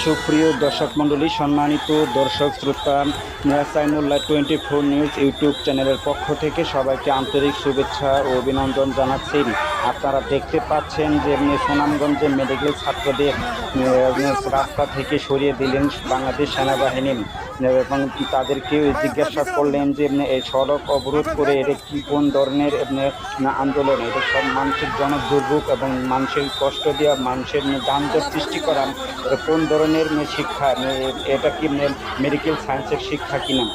সুপ্রিয় দর্শক মণ্ডলী, সম্মানিত দর্শক শ্রোতা, সাইমুল্লাহ 24 নিউজ ইউটিউব চ্যানেলের পক্ষ থেকে সবাইকে আন্তরিক শুভেচ্ছা ও অভিনন্দন জানাচ্ছি। আপনারা দেখতে পাচ্ছেন যে সুনামগঞ্জে মেডিকেল ছাত্রদের রাস্তা থেকে সরিয়ে দিলেন বাংলাদেশ সেনাবাহিনী এবং তাদেরকে জিজ্ঞাসা করলেন যে এই সড়ক অবরোধ করে এটা কি কোন ধরনের আন্দোলন, এটা সব মানুষের জনদুর্ভোগ এবং মানুষের কষ্ট দেওয়া, মানুষের যানজট সৃষ্টি করা, কোন ধরনের শিক্ষা, এটা কি মেডিকেল সায়েন্সের শিক্ষা কিনা।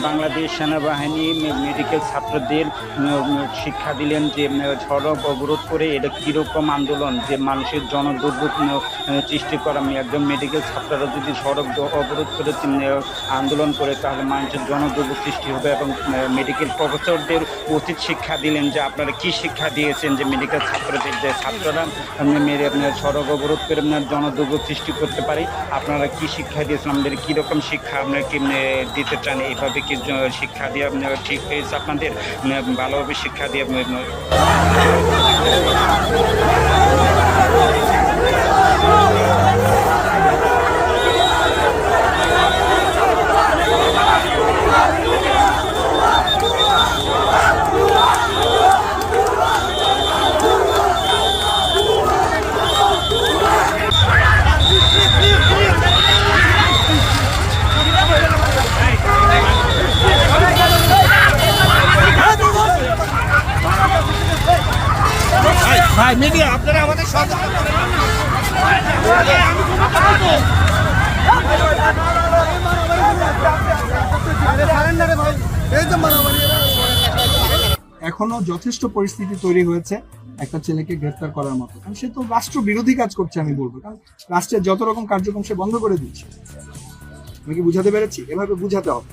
বাংলাদেশ সেনাবাহিনী মেডিকেল ছাত্রদের শিক্ষা দিলেন যে সড়ক অবরোধ করে এটা কীরকম আন্দোলন, যে মানুষের জনদুর্ভোগ সৃষ্টি করা। একজন মেডিকেল ছাত্ররা যদি সড়ক অবরোধ করে আন্দোলন করে তাহলে মানুষের জনদুর্ভোগ সৃষ্টি হবে এবং মেডিকেল প্রফেসরদের উচিত শিক্ষা দিলেন যে আপনারা কি শিক্ষা দিয়েছেন যে মেডিকেল ছাত্রদের, যে ছাত্ররা সড়ক অবরোধ করে জনদুর্ভোগ সৃষ্টি করতে পারে, আপনারা কি শিক্ষা দিয়েছেন, আমাদের কীরকম শিক্ষা আপনারা কি দিতে চান, এইভাবে কি শিক্ষা দিয়ে ঠিক হয়েছে আপনাদের, ভালোভাবে শিক্ষা দিয়ে ভাই মিডিয়া আপনারা আমাদের সহযোগিতা এখনো যথেষ্ট পরিস্থিতি তৈরি হয়েছে একটা ছেলেকে গ্রেফতার করার মতো, কারণ সে তো রাষ্ট্র বিরোধী কাজ করছে। আমি বলবো কারণ রাষ্ট্রের যত রকম কার্যক্রম সে বন্ধ করে দিচ্ছে। আমি কি বুঝাতে পেরেছি? এভাবে বুঝাতে হবে,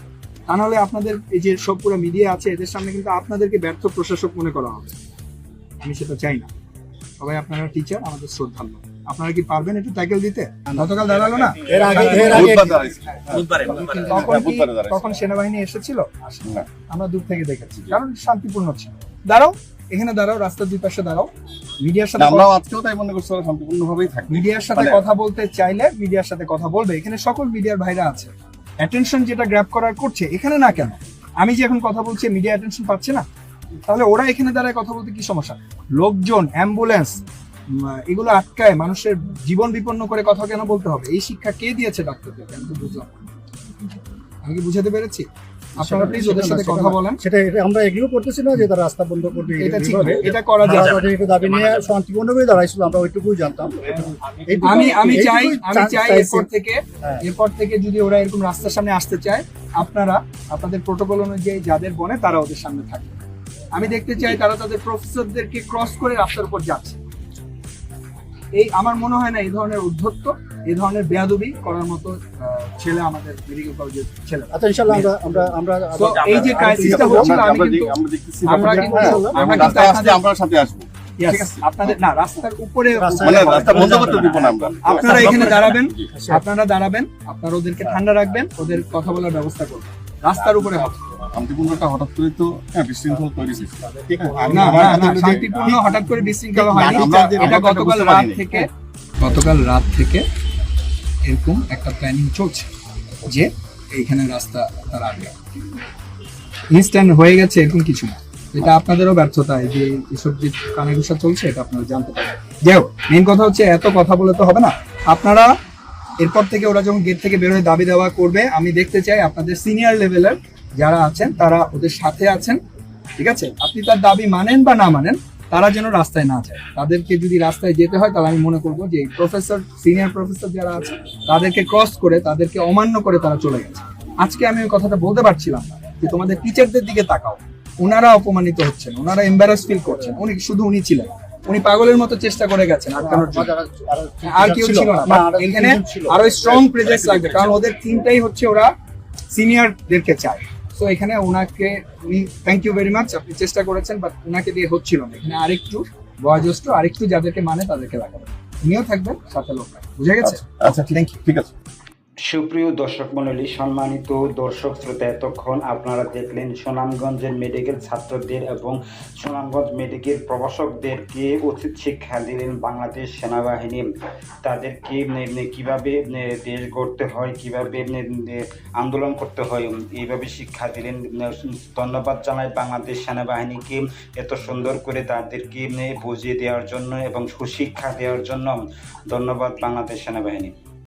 তা নাহলে আপনাদের এই যে সব পুরো মিডিয়া আছে এদের সামনে কিন্তু আপনাদেরকে ব্যর্থ প্রশাসক মনে করা হবে। আমি সেটা চাই না। সবাই আপনারা টিচার, আমাদের শ্রদ্ধান্য। আপনারা কি পারবেন একটু ট্যাকেল দিতে? গতকাল দাঁড়ালো না, তখন সেনাবাহিনী এসেছিল, আমরা দূর থেকে দেখেছি, কারণ শান্তিপূর্ণ ছিল। দাঁড়াও, এখানে দাঁড়াও, রাস্তার দুই পাশে দাঁড়াও। মিডিয়ার সাথে মিডিয়ার সাথে কথা বলতে চাইলে মিডিয়ার সাথে কথা বলবে। এখানে সকল মিডিয়ার ভাইরা আছে, অ্যাটেনশন যেটা গ্র্যাব করার করছে এখানে না কেন? আমি যে এখন কথা বলছি মিডিয়া অ্যাটেনশন পাচ্ছে না, তাহলে ওরা এখানে দাঁড়ায় কথা বলতে কি সমস্যা? লোকজন, অ্যাম্বুলেন্স এগুলো আটকায় মানুষের জীবন বিপন্ন করে কথা কেন বলতে হবে? এই শিক্ষা কে দিয়েছে ডাক্তারদের? আমি তো বুঝলাম, আমি কি বুঝাতে পেরেছি? আপনারা প্লিজ ওদের সাথে কথা বলেন। সেটা আমরা এগ্রিও করতেছি না যে তারা রাস্তা বন্ধ করবে, এটা ঠিক, এটা করা যায়। এটা দাবি নিয়ে শান্তিপূর্ণভাবে দাঁড়াইছিল, আমরা ওইটুকুই জানতাম। আমি চাই এরপর থেকে যদি ওরা এরকম রাস্তার সামনে আসতে চায়, আপনারা আপনাদের প্রোটোকল অনুযায়ী যাদের বনে তারা ওদের সামনে থাকে। আমি দেখতে চাই তারা তাদের প্রফেসরদেরকে ক্রস করে রাস্তার উপর যাচ্ছে। এই আমার মনে হয় না এই ধরনের উদ্ধত্ত, এই ধরনের বেয়াদবি করার মতো ছেলে আমাদের মেডিকেল কলেজের ছেলে। আচ্ছা, ইনশাআল্লাহ আমরা এই যে ক্রাইসিসটা হচ্ছিল, আমরা সাথে আসবো। আপনাদের না রাস্তার উপরে আপনারা এখানে দাঁড়াবেন, আপনারা ওদেরকে ঠান্ডা রাখবেন, ওদের কথা বলার ব্যবস্থা করবেন। রাস্তার উপরে হবে শান্তিপূর্ণটা হঠাৎ করে তো বিশৃঙ্খল তৈরি হয়েছে। শান্তিপূর্ণ হঠাৎ করে বিশৃঙ্খল হয়নি। এটা গতকাল রাত থেকে এরকম একটা প্ল্যানিং চলছে যে এইখানে রাস্তা তার আগে ইনস্ট্যান্ট হয়ে গেছে, এরকম কিছু না। এটা আপনাদেরও ব্যর্থতা, যে এসব যে কানাঘুষা চলছে এটা আপনারা জানতে পারেন। যাই হোক, মেইন কথা হচ্ছে এত কথা বলে তো হবে না। আপনারা এরপর থেকে ওরা যখন গেট থেকে বের হয়ে দাবি দেওয়া করবে, আমি দেখতে চাই আপনাদের সিনিয়র লেভেলের যারা আছেন তারা ওদের সাথে আছেন, ঠিক আছে? আপনি তার দাবি মানেন বা না মানেন, তারা যেন রাস্তায় না যায়। তাদেরকে যদি রাস্তায় যেতে হয় তাহলে আমি মনে করবো যে প্রফেসর, সিনিয়র প্রফেসর যারা আছে তাদেরকে ক্রস করে, তাদেরকে অমান্য করে তারা চলে গেছে। আজকে আমি ওই কথাটা বলতে পারছিলাম না যে তোমাদের টিচারদের দিকে তাকাও, ওনারা অপমানিত হচ্ছেন, ওনারা এম্বারাস ফিল করছেন। উনি ছিলেন, উনি পাগলের মতো চেষ্টা করে গেছেন আটকানোর জন্য, আর কেউ ছিল না। এখানে আরো স্ট্রং প্রেজেন্স লাগবে, কারণ ওদের থিমটাই হচ্ছে ওরা সিনিয়রদেরকে চায়। সো এখানে ওনাকে উনি থ্যাংক ইউ ভেরি মাচ, আপনি চেষ্টা করেছেন, বাট ওনাকে দিয়ে হচ্ছিল না। এখানে আরেকটু বয়োজ্যেষ্ঠ, আরেকটু যাদেরকে মানে তাদেরকে লাগাবেন, উনিও থাকবেন সাথে লোক থাকবে। বুঝে গেছে? আচ্ছা ঠিক আছে। সুপ্রিয় দর্শক মণ্ডলী, সম্মানিত দর্শক শ্রোতা, এতক্ষণ আপনারা দেখলেন সুনামগঞ্জের মেডিকেল ছাত্রদের এবং সুনামগঞ্জ মেডিকেল প্রভাষকদেরকে উচিত শিক্ষা দিলেন বাংলাদেশ সেনাবাহিনী। তাদেরকে কিভাবে দেশ গড়তে হয়, কিভাবে আন্দোলন করতে হয়, এইভাবে শিক্ষা দিলেন। ধন্যবাদ জানাই বাংলাদেশ সেনাবাহিনীকে এত সুন্দর করে তাদেরকে বুঝিয়ে দেওয়ার জন্য এবং সুশিক্ষা দেওয়ার জন্য। ধন্যবাদ বাংলাদেশ সেনাবাহিনী।